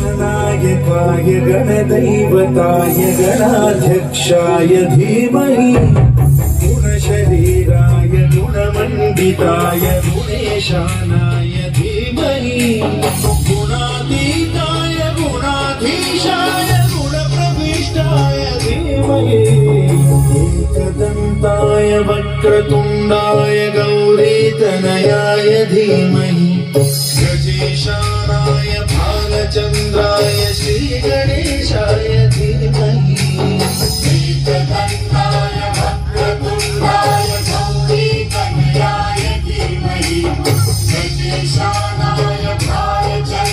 गणनायकाय गणदैवताय गणाध्यक्षाय धीमहि गुणशरीराय गुणमण्डिताय गुणेशानाय धीमहि गुणातीताय गुणाधीशाय गुणप्रविष्टाय धीमहि एकदन्ताय वक्रतुण्डाय गौरीतनयाय धीमहि